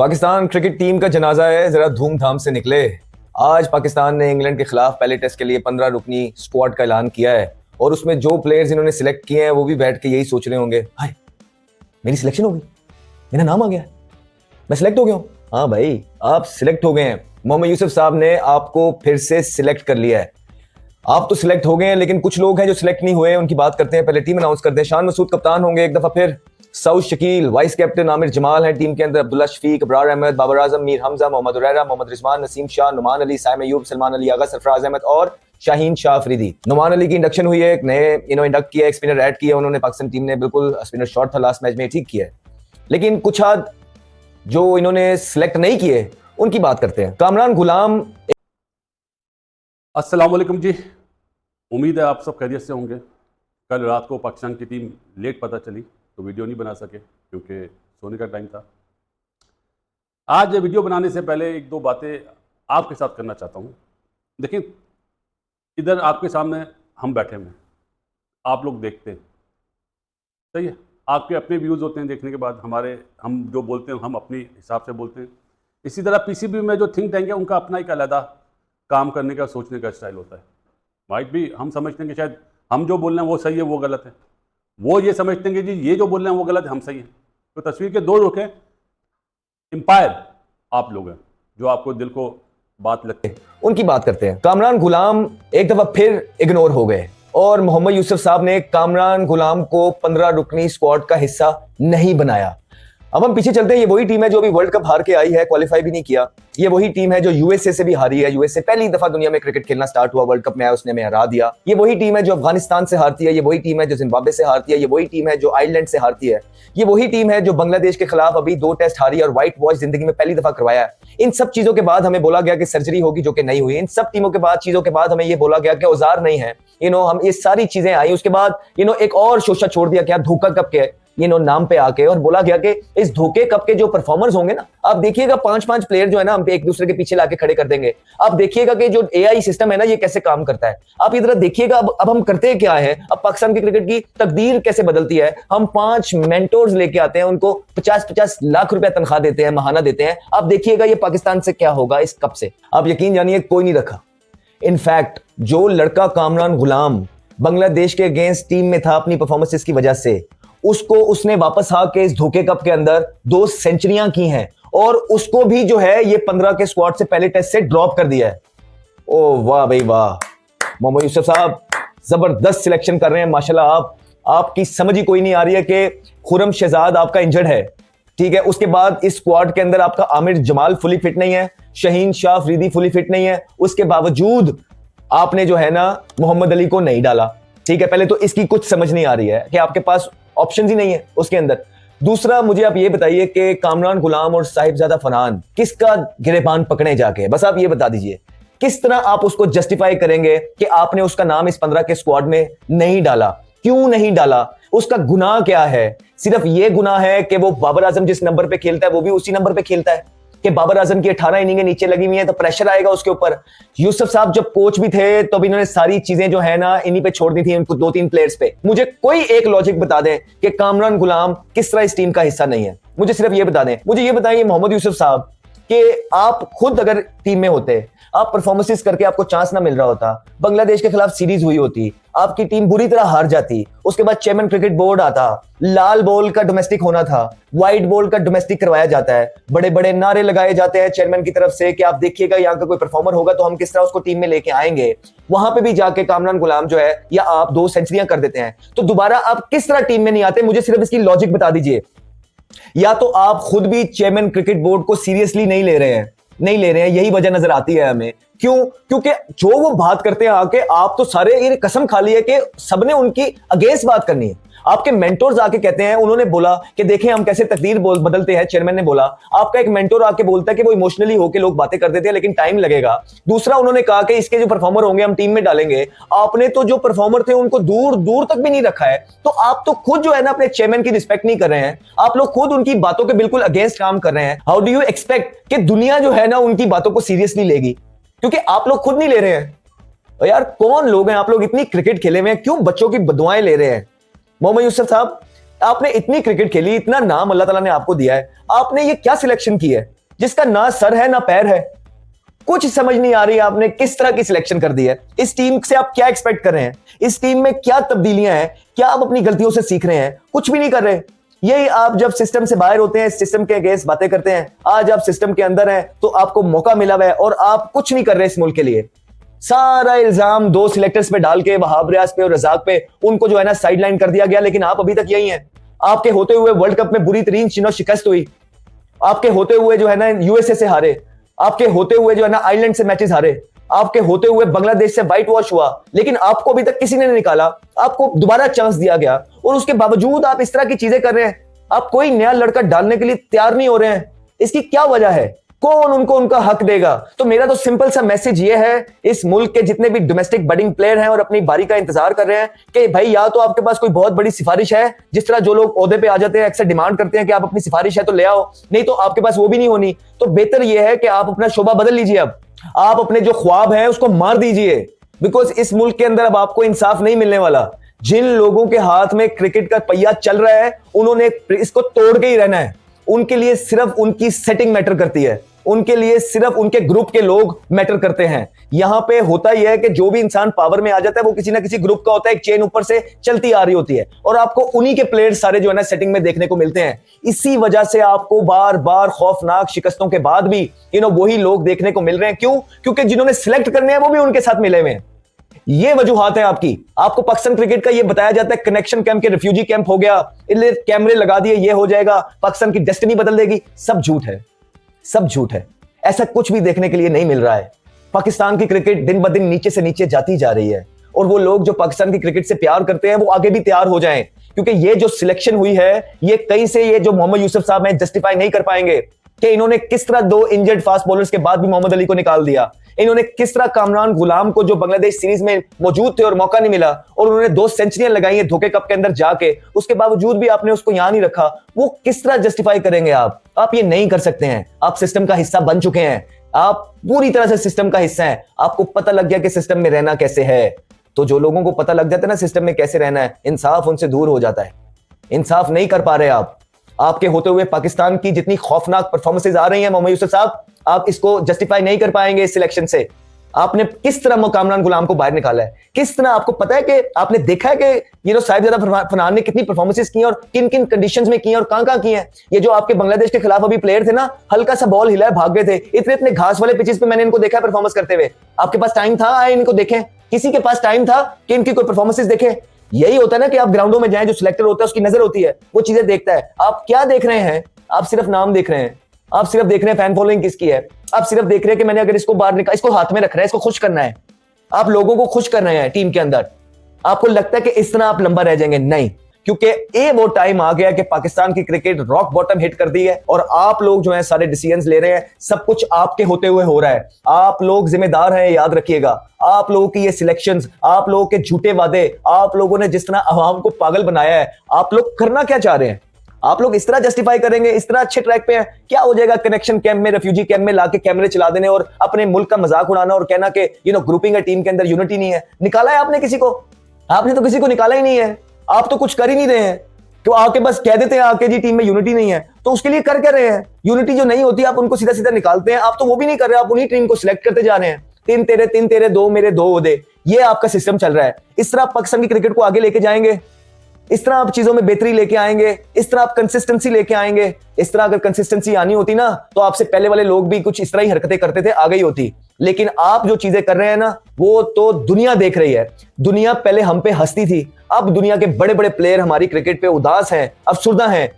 Pakistan cricket team का जनाजा है, जरा धूमधाम से निकले। आज पाकिस्तान ने इंग्लैंड के खिलाफ पहले टेस्ट के लिए 15 रुकनी स्क्वाड का ऐलान किया है और उसमें जो प्लेयर्स इन्होंने सिलेक्ट किए हैं वो भी बैठ के यही सोच रहे होंगे, हाय मेरी सिलेक्शन हो गई, मेरा नाम आ गया, मैं सिलेक्ट हो गया हूं। हाँ भाई, आप सिलेक्ट हो गए हैं। मोहम्मद यूसुफ साहब ने आपको फिर से सिलेक्ट कर लिया है। आप तो सिलेक्ट हो गए हैं, लेकिन कुछ लोग हैं जो सिलेक्ट नहीं हुए, उनकी बात करते हैं। पहले टीम अनाउंस करते हैं। शान मसूद कप्तान होंगे एक दफा फिर, सऊद शकील वाइस कैप्टन, आमिर जमाल है टीम के अंदर, अब्दुल्ला शफीक, अबरार अहमद, बाबर आजम, मीर हमजा, मोहम्मद उरैरा, मोहम्मद रिजवान, नसीम शाह, नुमान अली, साइम अयूब, सलमान अली आगा, सरफराज अहमद और शाहीन शाह अफरीदी। नुमान अली की इंडक्शन हुई है, एक नए इंडक्ट किया, एक स्पिनर ऐड किया उन्होंने। पाकिस्तान टीम ने बिल्कुल स्पिनर शॉर्ट था लास्ट मैच में, ठीक किया है। लेकिन कुछ हाथ जो इन्होंने सिलेक्ट नहीं किए उनकी बात करते हैं। कामरान गुलाम। अस्सलाम वालेकुम जी, उम्मीद है आप सब खैरियत से होंगे। कल रात को पाकिस्तान की टीम लेट पता चली तो वीडियो नहीं बना सके क्योंकि सोने का टाइम था। आज वीडियो बनाने से पहले एक दो बातें आपके साथ करना चाहता हूँ। देखिए, इधर आपके सामने हम बैठे हुए हैं, आप लोग देखते हैं, सही है। आपके अपने व्यूज़ होते हैं, देखने के बाद हम जो बोलते हैं हम अपने हिसाब से बोलते हैं। इसी तरह पीसीबी में जो थिंक टैंक है उनका अपना एक अलग काम करने का, सोचने का स्टाइल होता है। माइट भी हम समझते हैं कि शायद हम जो बोल रहे हैं वो सही है, वो गलत है। वो ये समझते हैं कि जी ये जो बोल रहे हैं वो गलत है, हम सही है। तो तस्वीर के दो रुख हैं। एम्पायर आप लोग हैं जो आपको दिल को बात लगती है, उनकी बात करते हैं। कामरान गुलाम एक दफा फिर इग्नोर हो गए और मोहम्मद यूसुफ साहब ने कामरान गुलाम को 15 रुकनी स्क्वाड का हिस्सा नहीं बनाया। अब हम पीछे चलते हैं। ये वही टीम है जो अभी वर्ल्ड कप हार के आई है, क्वालिफाई भी नहीं किया। ये वही टीम है जो यूएसए से भी हारी है। यूएसए पहली दफा दुनिया में क्रिकेट खेलना स्टार्ट हुआ, वर्ल्ड कप में आया, उसने हमें हरा दिया। ये वही टीम है जो अफगानिस्तान से हारती है। ये वही टीम है जो जिम्बाब्वे से हारती है। ये वही टीम है जो आयरलैंड से हारती है। ये वही टीम है जो बांग्लादेश के खिलाफ अभी 2 टेस्ट हारी और व्हाइट वॉश जिंदगी में पहली दफा करवाया है। इन सब चीजों के बाद हमें बोला गया कि सर्जरी होगी, जो कि नहीं हुई। इन सब टीमों के बाद, चीजों के बाद हमें ये बोला गया कि औजार नहीं है। हम ये सारी चीजें आई। उसके बाद एक और शोशा छोड़ दिया, क्या धोखा कप के नाम पे आके, और बोला गया कि इस धोखे कप के जो परफॉर्मर्स होंगे ना, आप देखिएगा 5-5 प्लेयर जो है ना हम एक दूसरे के पीछे लाके खड़े कर देंगे। आप देखिएगा कि जो एआई सिस्टम है ना, ये कैसे काम करता है। आप इधर देखिएगा अब हम करते क्या है। अब पाकिस्तान की क्रिकेट की तकदीर कैसे बदलती है। हम 5 मेंटोर्स लेके आते हैं, उनको 50-50 लाख रुपया तनख्वाह देते हैं, महाना देते हैं। आप देखिएगा ये पाकिस्तान से क्या होगा इस कप से। आप यकीन जानिए कोई नहीं रखा। इनफैक्ट जो लड़का कामरान गुलाम बांग्लादेश के अगेंस्ट टीम में था अपनी परफॉर्मेंसेस की वजह से, उसको उसने वापस आके इस धोखे कप के अंदर 2 सेंचुरियां की हैं और उसको भी जो है ये 15 के स्क्वाड से पहले टेस्ट से ड्रॉप कर दिया है। ओ वाह भाई वाह, मोहम्मद यूसुफ साहब जबरदस्त सिलेक्शन कर रहे हैं माशाल्लाह। आपकी समझ ही कोई नहीं आ रही है कि खुरम शहजाद आपका इंजर्ड है, ठीक है। उसके बाद इस स्क्वाड के अंदर आपका आमिर जमाल फुली फिट नहीं है, शाहीन शाह अफरीदी फुली फिट नहीं है। उसके बावजूद आपने जो है ना मोहम्मद अली को नहीं डाला, ठीक है। पहले तो इसकी कुछ समझ नहीं आ रही है कि आपके पास ऑप्शन ही नहीं है उसके अंदर। दूसरा, मुझे आप ये बताइए कि कामरान गुलाम और साहिबजादा फरहान किसका गिरेबान पकड़े जाके, बस आप ये बता दीजिए। किस तरह आप उसको जस्टिफाई करेंगे कि आपने उसका नाम इस 15 के स्क्वाड में नहीं डाला? क्यों नहीं डाला? उसका गुनाह क्या है? सिर्फ ये गुनाह है कि वो बाबर आजम जिस नंबर पे खेलता है वो भी उसी नंबर पे खेलता है, कि बाबर आजम की 18 इनिंगें नीचे लगी हुई है तो प्रेशर आएगा उसके ऊपर। यूसुफ साहब जब कोच भी थे तो भी इन्होंने सारी चीजें जो है ना इन्हीं पे छोड़ दी थी, इनको 2-3 प्लेयर्स पे। मुझे कोई एक लॉजिक बता दें कि कामरान गुलाम किस तरह इस टीम का हिस्सा नहीं है। मुझे सिर्फ ये बता दें। मुझे ये बताइए मोहम्मद यूसुफ साहब कि आप खुद अगर टीम में होते, आप परफॉर्मेंसेस करके आपको चांस ना मिल रहा होता, बांग्लादेश के खिलाफ सीरीज हुई होती, आपकी टीम बुरी तरह हार जाती, उसके बाद चेयरमैन क्रिकेट बोर्ड आता, लाल बॉल का डोमेस्टिक होना था, व्हाइट बॉल का डोमेस्टिक करवाया जाता है, बड़े बड़े नारे लगाए जाते हैं चेयरमैन की तरफ से कि आप देखिएगा यहाँ का कोई परफॉर्मर होगा तो हम किस तरह उसको टीम में लेके आएंगे। वहां पे भी जाके कामरान गुलाम जो है या आप 2 सेंचुरियां कर देते हैं, तो दोबारा आप किस तरह टीम में नहीं आते? मुझे सिर्फ इसकी लॉजिक बता दीजिए। या तो आप खुद भी चेयरमैन क्रिकेट बोर्ड को सीरियसली नहीं ले रहे हैं, यही वजह नजर आती है हमें। क्यों? क्योंकि जो वो बात करते हैं आके, आप तो सारे ये कसम खा ली है कि सबने उनकी अगेंस्ट बात करनी है। आपके मेंटोर्स आके कहते हैं, उन्होंने बोला कि देखें हम कैसे तकदीर बदलते हैं, चेयरमैन ने बोला। आपका एक मेंटोर आके बोलता है कि वो इमोशनली होके लोग बातें कर देते हैं लेकिन टाइम लगेगा। दूसरा, उन्होंने कहा कि इसके जो परफॉर्मर होंगे हम टीम में डालेंगे। आपने तो जो परफॉर्मर थे उनको दूर दूर तक भी नहीं रखा है। तो आप तो खुद जो है ना अपने चेयरमैन की रिस्पेक्ट नहीं कर रहे हैं। आप लोग खुद उनकी बातों के बिल्कुल अगेंस्ट काम कर रहे हैं। हाउ डू यू एक्सपेक्ट कि दुनिया जो है ना उनकी बातों को सीरियसली लेगी? क्योंकि आप लोग खुद नहीं ले रहे हैं। और यार कौन लोग हैं आप लोग? इतनी क्रिकेट खेले हुए हैं, क्यों बच्चों की बदुआएं ले रहे हैं? मोहम्मद यूसुफ साहब, आपने इतनी क्रिकेट खेली, इतना नाम अल्लाह ताला ने आपको दिया है, आपने ये क्या सिलेक्शन की है जिसका ना सर है ना पैर है? कुछ समझ नहीं आ रही आपने किस तरह की सिलेक्शन कर दी है। इस टीम से आप क्या एक्सपेक्ट कर रहे हैं? इस टीम में क्या तब्दीलियां हैं? क्या आप अपनी गलतियों से सीख रहे हैं? कुछ भी नहीं कर रहे। यही आप जब सिस्टम से बाहर होते हैं, सिस्टम के अगेंस्ट बातें करते हैं, आज आप सिस्टम के अंदर हैं तो आपको मौका मिला हुआ है और आप कुछ नहीं कर रहे इस मुल्क के लिए। सारा इल्जाम दो सिलेक्टर्स पे डाल के, वहाब रियाज पे और रजाक पे, उनको जो है ना साइडलाइन कर दिया गया, लेकिन आप अभी तक यही हैं। आपके होते हुए वर्ल्ड कप में बुरी तरीन शिकस्त हुई, आपके होते हुए जो है ना यूएसए से हारे, आपके होते हुए जो है ना आयरलैंड से मैचेस हारे, आपके होते हुए बांग्लादेश से व्हाइट वॉश हुआ, लेकिन आपको अभी तक किसी ने नहीं निकाला। आपको दोबारा चांस दिया गया और उसके बावजूद आप इस तरह की चीजें कर रहे हैं। आप कोई नया लड़का डालने के लिए तैयार नहीं हो रहे हैं। इसकी क्या वजह है? कौन उनको उनका हक देगा? तो मेरा तो सिंपल सा मैसेज ये है, इस मुल्क के जितने भी डोमेस्टिक बडिंग प्लेयर हैं और अपनी बारी का इंतजार कर रहे हैं कि भाई या तो आपके पास कोई बहुत बड़ी सिफारिश है, जिस तरह जो लोग ओहदे पे आ जाते हैं अक्सर डिमांड करते हैं कि आप अपनी सिफारिश है तो ले आओ, नहीं तो आपके पास वो भी नहीं होनी। तो बेहतर यह है कि आप अपना शोबा बदल लीजिए। अब आप अपने जो ख्वाब है उसको मार दीजिए, बिकॉज इस मुल्क के अंदर अब आपको इंसाफ नहीं मिलने वाला। जिन लोगों के हाथ में क्रिकेट का पहिया चल रहा है उन्होंने इसको तोड़ के ही रहना है। उनके लिए सिर्फ उनकी सेटिंग मैटर करती है, उनके लिए सिर्फ उनके ग्रुप के लोग मैटर करते हैं। यहां पे होता यह है कि जो भी इंसान पावर में आ जाता है वो किसी ना किसी ग्रुप का होता है, एक चेन ऊपर से चलती आ रही होती है और आपको उन्हीं के प्लेयर्स सारे जो है ना सेटिंग में देखने को मिलते हैं। इसी वजह से आपको बार बार खौफनाक शिकस्तों के बाद भी वही लोग देखने को मिल रहे हैं। क्यों? क्योंकि जिन्होंने सिलेक्ट करने हैं वो भी उनके साथ मिले हुए हैं। ये वजूहात है आपकी। आपको पाकिस्तान क्रिकेट का ये बताया जाता है कनेक्शन कैंप के रिफ्यूजी कैंप हो गया, इसलिए कैमरे लगा दिए, ये हो जाएगा, पाकिस्तान की डेस्टिनी बदल देगी। सब झूठ है, सब झूठ है। ऐसा कुछ भी देखने के लिए नहीं मिल रहा है। पाकिस्तान की क्रिकेट दिन ब दिन नीचे से नीचे जाती जा रही है और वो लोग जो पाकिस्तान की क्रिकेट से प्यार करते हैं वो आगे भी तैयार हो जाएं, क्योंकि ये जो सिलेक्शन हुई है ये कहीं से ये जो मोहम्मद यूसुफ साहब हैं जस्टिफाई नहीं कर पाएंगे कि इन्होंने किस तरह दो इंजर्ड फास्ट बॉलर्स के बाद भी मोहम्मद अली को निकाल दिया। इन्होंने किस तरह कामरान गुलाम को जो बांग्लादेश सीरीज में मौजूद थे और मौका नहीं मिला और उन्होंने 2 सेंचुरियां लगाई हैं धोखे कप के अंदर जाके, उसके बावजूद भी आपने उसको यहां नहीं रखा। वो किस तरह जस्टिफाई करेंगे आप ये नहीं कर सकते हैं। आप सिस्टम का हिस्सा बन चुके हैं, आप पूरी तरह से सिस्टम का हिस्सा हैं। आपको पता लग गया कि सिस्टम में रहना कैसे है। तो जो लोगों को पता लग जाता है ना सिस्टम में कैसे रहना है, इंसाफ उनसे दूर हो जाता है। इंसाफ नहीं कर पा रहे आप। आपके होते हुए पाकिस्तान की जितनी खौफनाक परफॉर्मेंसेज आ रही हैं मोहम्मद यूसुफ साहब, आप इसको जस्टिफाई नहीं कर पाएंगे इस सिलेक्शन से। आपने किस तरह कामरान गुलाम को बाहर निकाला है, किस तरह आपको पता है कि आपने देखा है कि साहिबजादा फरहान ने कितनी परफॉर्मेंसेज की और किन किन कंडीशंस में की और कहां की हैं। ये जो आपके बांग्लादेश के खिलाफ अभी प्लेयर थे ना, हल्का सा बॉल हिलाए भाग गए थे, इतने इतने घास वाले पिचेस पे मैंने इनको देखा है परफॉर्मेंस करते हुए। आपके पास टाइम था आए इनको देखें? किसी के पास टाइम था कि इनकी कोई परफॉर्मेंसेज देखें? यही होता है ना कि आप ग्राउंडों में जाएं, जो सिलेक्टर होता है उसकी नजर होती है, वो चीजें देखता है। आप क्या देख रहे हैं? आप सिर्फ नाम देख रहे हैं, आप सिर्फ देख रहे हैं फैन फॉलोइंग किसकी है, आप सिर्फ देख रहे हैं कि मैंने अगर इसको बाहर निकाल, इसको हाथ में रख रहा है, इसको खुश करना है। आप लोगों को खुश कर रहे हैं टीम के अंदर। आपको लगता है कि इस तरह आप लंबा रह जाएंगे? नहीं, क्योंकि ये वो टाइम आ गया कि पाकिस्तान की क्रिकेट रॉक बॉटम हिट कर दी है और आप लोग जो है सारे डिसीजंस ले रहे हैं। सब कुछ आपके होते हुए हो रहा है। आप लोग जिम्मेदार हैं, याद रखिएगा। आप लोगों की ये सिलेक्शंस, आप लोगों के झूठे वादे, आप लोगों ने जिस तरह अवाम को पागल बनाया है, आप लोग करना क्या चाह रहे हैं? आप लोग इस तरह जस्टिफाई करेंगे? इस तरह अच्छे ट्रैक पे हैं? क्या हो जाएगा कनेक्शन कैंप में, रेफ्यूजी कैंप में लाके कैमरे चला देने और अपने मुल्क का मजाक उड़ाना और कहना कि ग्रुपिंग है, टीम के अंदर यूनिटी नहीं है। निकाला है आपने किसी को? आपने तो किसी को निकाला ही नहीं है। आप तो कुछ कर ही नहीं रहे हैं, तो आके बस कह देते हैं आके जी टीम में यूनिटी नहीं है, तो उसके लिए कर क्या रहे हैं? यूनिटी जो नहीं होती आप उनको सीधा सीधा निकालते हैं। आप तो वो भी नहीं कर रहे, आप उन्हीं टीम को सिलेक्ट करते जा रहे हैं। 3 तेरे 2 मेरे 2 ओहदे, ये आपका सिस्टम चल रहा है। इस तरह आप पाकिस्तान की क्रिकेट को आगे लेके जाएंगे? इस तरह आप चीजों में बेहतरी लेके आएंगे? इस तरह आप कंसिस्टेंसी लेके आएंगे? इस तरह अगर कंसिस्टेंसी आनी होती ना तो आपसे पहले वाले लोग भी कुछ इस तरह ही हरकतें करते थे, आ गई होती। लेकिन आप जो चीजें कर रहे हैं ना, वो तो दुनिया देख रही है। दुनिया पहले हम पे हंसती थी, अब दुनिया के बड़े बड़े प्लेयर हमारी क्रिकेट पे उदास हैं, अफसुर्दा हैं।